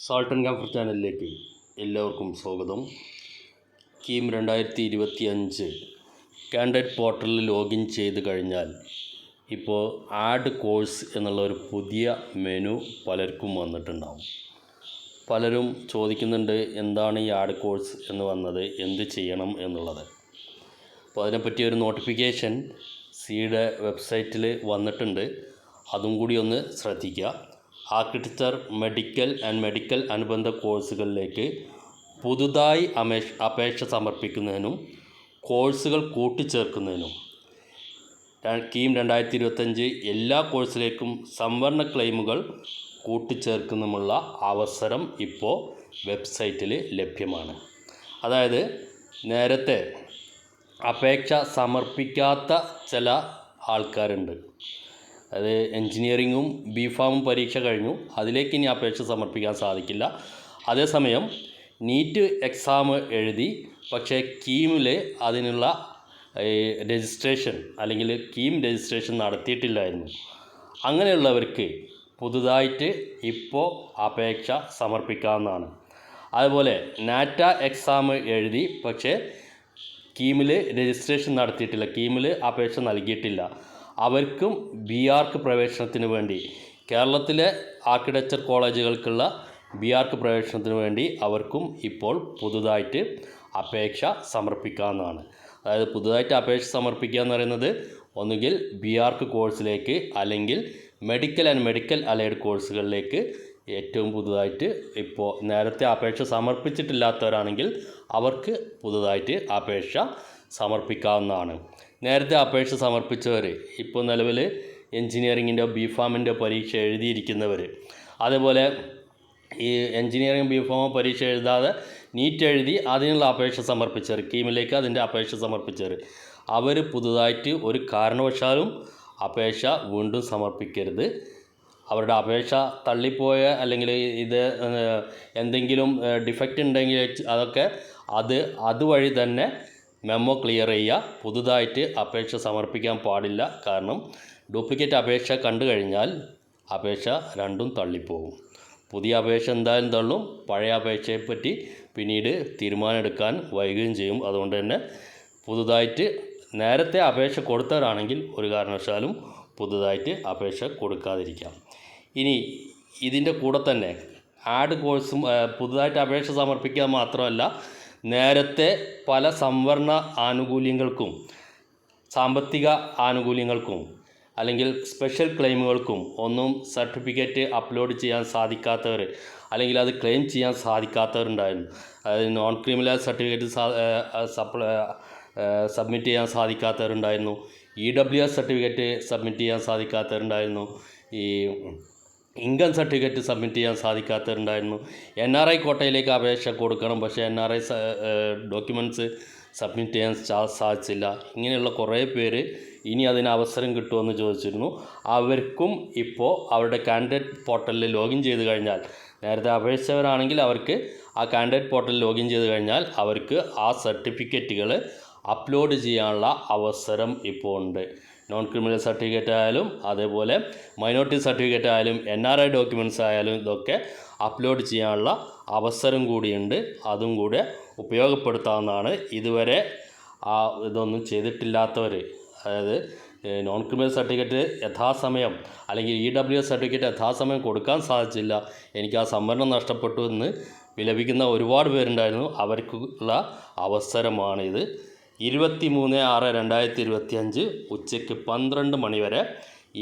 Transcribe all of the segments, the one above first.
Salt and comfort ചാനലിലേക്ക് എല്ലാവർക്കും സ്വാഗതം. കീം 2025 കാൻഡിഡേറ്റ് പോർട്ടലിൽ ലോഗിൻ ചെയ്ത് കഴിഞ്ഞാൽ ഇപ്പോൾ ആഡ് കോഴ്സ് എന്നുള്ള ഒരു പുതിയ മെനു പലർക്കും വന്നിട്ടുണ്ടാവും. പലരും ചോദിക്കുന്നുണ്ട് എന്താണ് ഈ ആഡ് കോഴ്സ് എന്ന് വന്നത്, എന്ത് ചെയ്യണം എന്നുള്ളത്. അപ്പോൾ അതിനെപ്പറ്റി ഒരു നോട്ടിഫിക്കേഷൻ സിയുടെ വെബ്സൈറ്റിൽ വന്നിട്ടുണ്ട്. അതും കൂടി ഒന്ന് ശ്രദ്ധിക്കുക. ആർക്കിടെക്ചർ, മെഡിക്കൽ ആൻഡ് മെഡിക്കൽ അനുബന്ധ കോഴ്സുകളിലേക്ക് പുതുതായി അപേക്ഷ സമർപ്പിക്കുന്നതിനും കോഴ്സുകൾ കൂട്ടിച്ചേർക്കുന്നതിനും കീം 2025 എല്ലാ കോഴ്സിലേക്കും സംവരണ ക്ലെയിമുകൾ കൂട്ടിച്ചേർക്കുന്നതിനുള്ള അവസരം ഇപ്പോൾ വെബ്സൈറ്റിൽ ലഭ്യമാണ്. അതായത് നേരത്തെ അപേക്ഷ സമർപ്പിക്കാത്ത ചില ആൾക്കാരുണ്ട്. അത് എൻജിനീയറിങ്ങും ബിഫാമും പരീക്ഷ കഴിഞ്ഞു, അതിലേക്ക് ഇനി അപേക്ഷ സമർപ്പിക്കാൻ സാധിക്കില്ല. അതേസമയം നീറ്റ് എക്സാം എഴുതി പക്ഷേ കീമിൽ അതിനുള്ള രജിസ്ട്രേഷൻ അല്ലെങ്കിൽ കീം രജിസ്ട്രേഷൻ നടത്തിയിട്ടില്ലായിരുന്നു. അങ്ങനെയുള്ളവർക്ക് പുതുതായിട്ട് ഇപ്പോൾ അപേക്ഷ സമർപ്പിക്കാവുന്നതാണ്. അതുപോലെ നാറ്റ എക്സാം എഴുതി പക്ഷേ കീമിൽ രജിസ്ട്രേഷൻ നടത്തിയിട്ടില്ല, കീമിൽ അപേക്ഷ നൽകിയിട്ടില്ല, അവർക്കും BArch പ്രവേശനത്തിന് വേണ്ടി കേരളത്തിലെ ആർക്കിടെക്ചർ കോളേജുകൾക്കുള്ള BArch പ്രവേശനത്തിന് വേണ്ടി അവർക്കും ഇപ്പോൾ പുതുതായിട്ട് അപേക്ഷ സമർപ്പിക്കാവുന്നതാണ്. അതായത് പുതുതായിട്ട് അപേക്ഷ സമർപ്പിക്കുക എന്ന് പറയുന്നത് ഒന്നുകിൽ BArch കോഴ്സിലേക്ക് അല്ലെങ്കിൽ മെഡിക്കൽ ആൻഡ് മെഡിക്കൽ അലൈഡ് കോഴ്സുകളിലേക്ക് ഏറ്റവും പുതുതായിട്ട് ഇപ്പോൾ നേരത്തെ അപേക്ഷ സമർപ്പിച്ചിട്ടില്ലാത്തവരാണെങ്കിൽ അവർക്ക് പുതുതായിട്ട് അപേക്ഷ സമർപ്പിക്കാവുന്നതാണ്. നേരത്തെ അപേക്ഷ സമർപ്പിച്ചവർ ഇപ്പോൾ നിലവിൽ എൻജിനീയറിങ്ങിൻ്റെ ബിഫാമിൻ്റെ പരീക്ഷ എഴുതിയിരിക്കുന്നവർ, അതേപോലെ ഈ എൻജിനീയറിംഗ് ബിഫാമോ പരീക്ഷ എഴുതാതെ നീറ്റ് എഴുതി അതിനുള്ള അപേക്ഷ സമർപ്പിച്ചവർ, കീമിലേക്ക് അതിൻ്റെ അപേക്ഷ സമർപ്പിച്ചവർ, അവർ പുതുതായിട്ട് ഒരു കാരണവശാലും അപേക്ഷ വീണ്ടും സമർപ്പിക്കരുത്. അവരുടെ അപേക്ഷ തള്ളിപ്പോയ അല്ലെങ്കിൽ ഇത് എന്തെങ്കിലും ഡിഫക്റ്റ് ഉണ്ടെങ്കിൽ അതൊക്കെ അതുവഴി തന്നെ മെമ്മോ ക്ലിയർ ചെയ്യുക. പുതുതായിട്ട് അപേക്ഷ സമർപ്പിക്കാൻ പാടില്ല. കാരണം ഡ്യൂപ്ലിക്കേറ്റ് അപേക്ഷ കണ്ടു കഴിഞ്ഞാൽ അപേക്ഷ രണ്ടും തള്ളിപ്പോകും. പുതിയ അപേക്ഷ എന്തായാലും തള്ളും, പഴയ അപേക്ഷയെപ്പറ്റി പിന്നീട് തീരുമാനമെടുക്കാൻ വൈകുകയും ചെയ്യും. അതുകൊണ്ട് തന്നെ പുതുതായിട്ട് നേരത്തെ അപേക്ഷ കൊടുത്തവരാണെങ്കിൽ ഒരു കാരണവശാലും പുതുതായിട്ട് അപേക്ഷ കൊടുക്കാതിരിക്കാം. ഇനി ഇതിൻ്റെ കൂടെ തന്നെ ആഡ് കോഴ്സും പുതുതായിട്ട് അപേക്ഷ സമർപ്പിക്കുക മാത്രമല്ല, നേരത്തെ പല സംവരണ ആനുകൂല്യങ്ങൾക്കും സാമ്പത്തിക ആനുകൂല്യങ്ങൾക്കും അല്ലെങ്കിൽ സ്പെഷ്യൽ ക്ലെയിമുകൾക്കും ഒന്നും സർട്ടിഫിക്കറ്റ് അപ്ലോഡ് ചെയ്യാൻ സാധിക്കാത്തവർ അല്ലെങ്കിൽ അത് ക്ലെയിം ചെയ്യാൻ സാധിക്കാത്തവരുണ്ടായിരുന്നു. അതായത് നോൺ ക്രിമിനൽ സർട്ടിഫിക്കറ്റ് സബ്മിറ്റ് ചെയ്യാൻ സാധിക്കാത്തവരുണ്ടായിരുന്നു, EWS സർട്ടിഫിക്കറ്റ് സബ്മിറ്റ് ചെയ്യാൻ സാധിക്കാത്തവരുണ്ടായിരുന്നു, ഈ ഇൻകം സർട്ടിഫിക്കറ്റ് സബ്മിറ്റ് ചെയ്യാൻ സാധിക്കാത്തവരുണ്ടായിരുന്നു, NRI കോട്ടയിലേക്ക് അപേക്ഷ കൊടുക്കണം പക്ഷേ NRI ഡോക്യുമെൻറ്റ്സ് സബ്മിറ്റ് ചെയ്യാൻ സാധിച്ചില്ല. ഇങ്ങനെയുള്ള കുറേ പേര് ഇനി അതിന് അവസരം കിട്ടുമെന്ന് ചോദിച്ചിരുന്നു. അവർക്കും ഇപ്പോൾ അവരുടെ കാൻഡിഡേറ്റ് പോർട്ടലിൽ ലോഗിൻ ചെയ്ത് കഴിഞ്ഞാൽ, നേരത്തെ അപേക്ഷിച്ചവരാണെങ്കിൽ അവർക്ക് ആ കാൻഡിഡേറ്റ് പോർട്ടലിൽ ലോഗിൻ ചെയ്ത് കഴിഞ്ഞാൽ അവർക്ക് ആ സർട്ടിഫിക്കറ്റുകൾ അപ്ലോഡ് ചെയ്യാനുള്ള അവസരം ഇപ്പോൾ ഉണ്ട്. നോൺ ക്രിമിനൽ സർട്ടിഫിക്കറ്റ് ആയാലും അതേപോലെ മൈനോറിറ്റി സർട്ടിഫിക്കറ്റ് ആയാലും NRI ഡോക്യുമെൻറ്റ്സ് ആയാലും ഇതൊക്കെ അപ്ലോഡ് ചെയ്യാനുള്ള അവസരം കൂടിയുണ്ട്. അതും കൂടെ ഉപയോഗപ്പെടുത്താവുന്നതാണ്. ഇതുവരെ ഇതൊന്നും ചെയ്തിട്ടില്ലാത്തവർ, അതായത് നോൺ ക്രിമിനൽ സർട്ടിഫിക്കറ്റ് യഥാസമയം അല്ലെങ്കിൽ EWS സർട്ടിഫിക്കറ്റ് യഥാസമയം കൊടുക്കാൻ സാധിച്ചില്ല, എനിക്ക് ആ സംവരണം നഷ്ടപ്പെട്ടു എന്ന് വിലപിക്കുന്ന ഒരുപാട് പേരുണ്ടായിരുന്നു. അവർക്കുള്ള അവസരമാണിത്. 23/6/2025 ഉച്ചയ്ക്ക് 12 മണി വരെ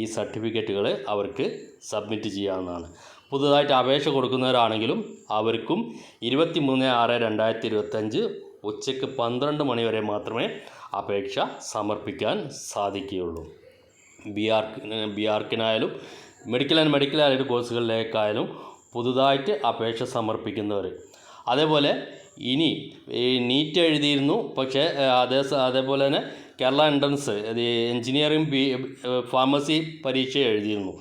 ഈ സർട്ടിഫിക്കറ്റുകൾ അവർക്ക് സബ്മിറ്റ് ചെയ്യാവുന്നതാണ്. പുതുതായിട്ട് അപേക്ഷ കൊടുക്കുന്നവരാണെങ്കിലും അവർക്കും 23/6/2025 ഉച്ചയ്ക്ക് 12 മണി വരെ മാത്രമേ അപേക്ഷ സമർപ്പിക്കാൻ സാധിക്കുകയുള്ളൂ. BArchനായാലും മെഡിക്കൽ ആൻഡ് മെഡിക്കൽ അലൈഡ് കോഴ്സുകളിലേക്കായാലും പുതുതായിട്ട് അപേക്ഷ സമർപ്പിക്കുന്നവർ. അതേപോലെ ഇനി ഈ നീറ്റ് എഴുതിയിരുന്നു പക്ഷേ അതേപോലെ തന്നെ കേരള എൻട്രൻസ് എൻജിനീയറിംഗ് ഫാർമസി പരീക്ഷ എഴുതിയിരുന്നു,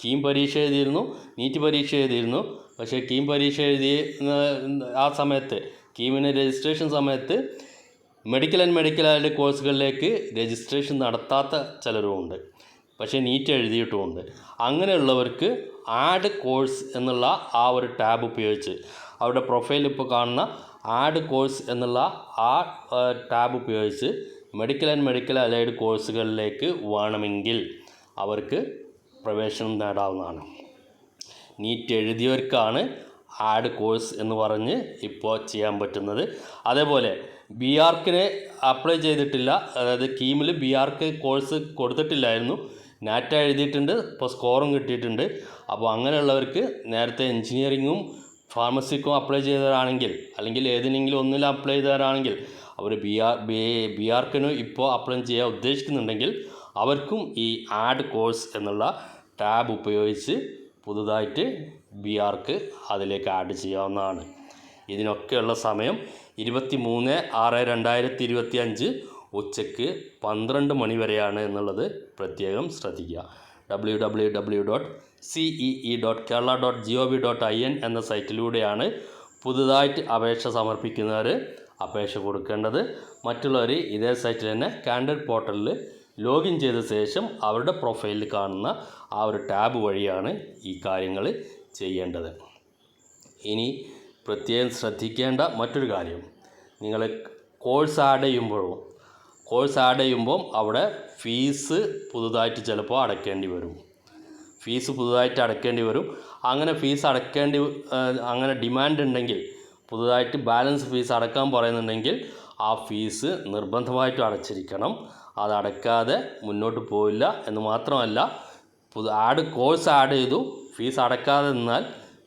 കീം പരീക്ഷ എഴുതിയിരുന്നു, നീറ്റ് പരീക്ഷ എഴുതിയിരുന്നു. പക്ഷേ കീം പരീക്ഷ എഴുതി ആ സമയത്ത് കീമിന് രജിസ്ട്രേഷൻ സമയത്ത് മെഡിക്കൽ ആൻഡ് മെഡിക്കൽ അലൈഡ് കോഴ്സുകളിലേക്ക് രജിസ്ട്രേഷൻ നടത്താത്ത ചിലരുമുണ്ട്. പക്ഷേ നീറ്റ് എഴുതിയിട്ടുമുണ്ട്. അങ്ങനെയുള്ളവർക്ക് ആഡ് കോഴ്സ് എന്നുള്ള ആ ഒരു ടാബ് ഉപയോഗിച്ച് അവരുടെ പ്രൊഫൈലിൽ ഇപ്പോൾ കാണുന്ന ആഡ് കോഴ്സ് എന്നുള്ള ആ ടാബ് ഉപയോഗിച്ച് മെഡിക്കൽ ആൻഡ് മെഡിക്കൽ അലൈഡ് കോഴ്സുകളിലേക്ക് വേണമെങ്കിൽ അവർക്ക് പ്രവേശനം നേടാവുന്നതാണ്. നീറ്റ് എഴുതിയവർക്കാണ് ആഡ് കോഴ്സ് എന്ന് പറഞ്ഞ് ഇപ്പോൾ ചെയ്യാൻ പറ്റുന്നത്. അതേപോലെ ബി ആർക്കിന് അപ്ലൈ ചെയ്തിട്ടില്ല, അതായത് കീമിൽ ബി ആർക്ക് കോഴ്സ് കൊടുത്തിട്ടില്ലായിരുന്നു, നാറ്റ എഴുതിയിട്ടുണ്ട്, ഇപ്പോൾ സ്കോറും കിട്ടിയിട്ടുണ്ട്. അപ്പോൾ അങ്ങനെയുള്ളവർക്ക് നേരത്തെ എൻജിനീയറിങ്ങും ഫാർമസിക്കും അപ്ലൈ ചെയ്തവരാണെങ്കിൽ അല്ലെങ്കിൽ ഏതിനെങ്കിലും ഒന്നിലും അപ്ലൈ ചെയ്തവരാണെങ്കിൽ അവർ ബി ആർക്കിന് ഇപ്പോൾ അപ്ലൈ ചെയ്യാൻ ഉദ്ദേശിക്കുന്നുണ്ടെങ്കിൽ അവർക്കും ഈ ആഡ് കോഴ്സ് എന്നുള്ള ടാബ് ഉപയോഗിച്ച് പുതുതായിട്ട് ബി ആർക്ക് അതിലേക്ക് ആഡ് ചെയ്യാവുന്നതാണ്. ഇതിനൊക്കെയുള്ള സമയം 23/6/2025 ഉച്ചയ്ക്ക് 12 മണി വരെയാണ് എന്നുള്ളത് പ്രത്യേകം ശ്രദ്ധിക്കുക. www.cee.kerala.gov.in എന്ന സൈറ്റിലൂടെയാണ് പുതുതായിട്ട് അപേക്ഷ സമർപ്പിക്കുന്നവർ അപേക്ഷ കൊടുക്കേണ്ടത്. മറ്റുള്ളവർ ഇതേ സൈറ്റിൽ തന്നെ കാൻഡിഡേറ്റ് പോർട്ടലിൽ ലോഗിൻ ചെയ്ത ശേഷം അവരുടെ പ്രൊഫൈലിൽ കാണുന്ന ആ ഒരു ടാബ് വഴിയാണ് ഈ കാര്യങ്ങൾ ചെയ്യേണ്ടത്. ഇനി പ്രത്യേകം ശ്രദ്ധിക്കേണ്ട മറ്റൊരു കാര്യം, നിങ്ങൾ കോഴ്സ് ആഡ് ചെയ്യുമ്പോൾ അവിടെ ഫീസ് പുതുതായിട്ട് ചിലപ്പോൾ അടയ്ക്കേണ്ടി വരും. അങ്ങനെ ഫീസ് അങ്ങനെ ഡിമാൻഡ് ഉണ്ടെങ്കിൽ, പുതുതായിട്ട് ബാലൻസ് ഫീസ് അടക്കാൻ പറയുന്നുണ്ടെങ്കിൽ ആ ഫീസ് നിർബന്ധമായിട്ടും അടച്ചിരിക്കണം. അതടക്കാതെ മുന്നോട്ട് പോവില്ല എന്ന് മാത്രമല്ല, കോഴ്സ് ആഡ് ചെയ്തു ഫീസ് അടക്കാതെ നിന്നാൽ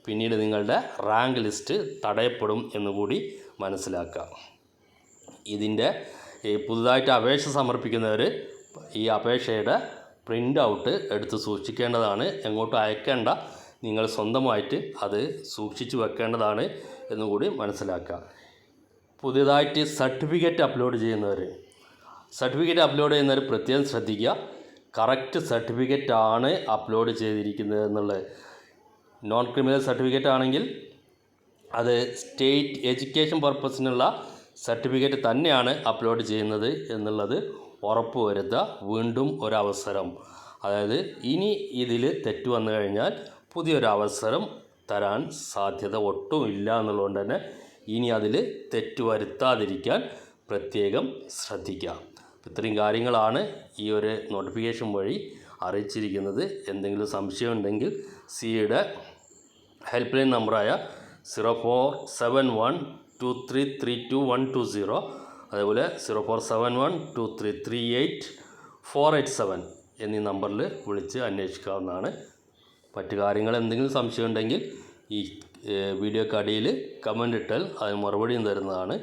പിന്നീട് നിങ്ങളുടെ റാങ്ക് ലിസ്റ്റ് തടയപ്പെടും എന്നുകൂടി മനസ്സിലാക്കുക. ഇതിൻ്റെ പുതുതായിട്ട് അപേക്ഷ സമർപ്പിക്കുന്നവർ ഈ അപേക്ഷയുടെ പ്രിൻ്റ് ഔട്ട് എടുത്ത് സൂക്ഷിക്കേണ്ടതാണ്. എങ്ങോട്ടും അയക്കേണ്ട, നിങ്ങൾ സ്വന്തമായിട്ട് അത് സൂക്ഷിച്ച് വെക്കേണ്ടതാണ് എന്നുകൂടി മനസ്സിലാക്കുക. പുതിയതായിട്ട് സർട്ടിഫിക്കറ്റ് അപ്ലോഡ് ചെയ്യുന്നവർ പ്രത്യേകം ശ്രദ്ധിക്കുക. കറക്റ്റ് സർട്ടിഫിക്കറ്റ് ആണ് അപ്ലോഡ് ചെയ്തിരിക്കുന്നത് എന്നുള്ളത്. നോൺ ക്രിമിനൽ സർട്ടിഫിക്കറ്റ് ആണെങ്കിൽ അത് സ്റ്റേറ്റ് എഡ്യൂക്കേഷൻ പർപ്പസിനുള്ള സർട്ടിഫിക്കറ്റ് തന്നെയാണ് അപ്ലോഡ് ചെയ്യുന്നത് എന്നുള്ളത് ഉറപ്പ് വരുത്തുക. വീണ്ടും ഒരവസരം, അതായത് ഇനി ഇതിൽ തെറ്റ് വന്നു കഴിഞ്ഞാൽ പുതിയൊരവസരം തരാൻ സാധ്യത ഒട്ടും ഇല്ല എന്നുള്ളതുകൊണ്ട് തന്നെ ഇനി അതിൽ തെറ്റ് വരുത്താതിരിക്കാൻ പ്രത്യേകം ശ്രദ്ധിക്കുക. ഇത്രയും കാര്യങ്ങളാണ് ഈ ഒരു നോട്ടിഫിക്കേഷൻ വഴി അറിയിച്ചിരിക്കുന്നത്. എന്തെങ്കിലും സംശയമുണ്ടെങ്കിൽ സിയുടെ ഹെൽപ്പ് ലൈൻ നമ്പറായ 047123322120, അതേപോലെ 0471233847 എന്നീ നമ്പറിൽ വിളിച്ച് അന്വേഷിക്കാവുന്നതാണ്. മറ്റു കാര്യങ്ങൾ എന്തെങ്കിലും സംശയമുണ്ടെങ്കിൽ ഈ വീഡിയോക്ക് അടിയിൽ കമൻ്റ് ഇട്ടാൽ അതിന് മറുപടിയും തരുന്നതാണ്.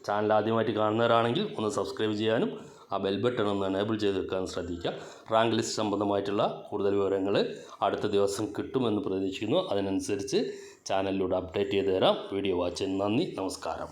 ചാനൽ ആദ്യമായിട്ട് കാണുന്നവരാണെങ്കിൽ ഒന്ന് സബ്സ്ക്രൈബ് ചെയ്യാനും ആ ബെൽ ബട്ടൺ ഒന്ന് എനേബിൾ ചെയ്ത് വെക്കാൻ ശ്രദ്ധിക്കുക. റാങ്ക് ലിസ്റ്റ് സംബന്ധമായിട്ടുള്ള കൂടുതൽ വിവരങ്ങൾ അടുത്ത ദിവസം കിട്ടുമെന്ന് പ്രതീക്ഷിക്കുന്നു. അതിനനുസരിച്ച് ചാനലിലൂടെ അപ്ഡേറ്റ് ചെയ്ത് തരാം. വീഡിയോ വാച്ച് ചെയ്യുന്ന നന്ദി, നമസ്കാരം.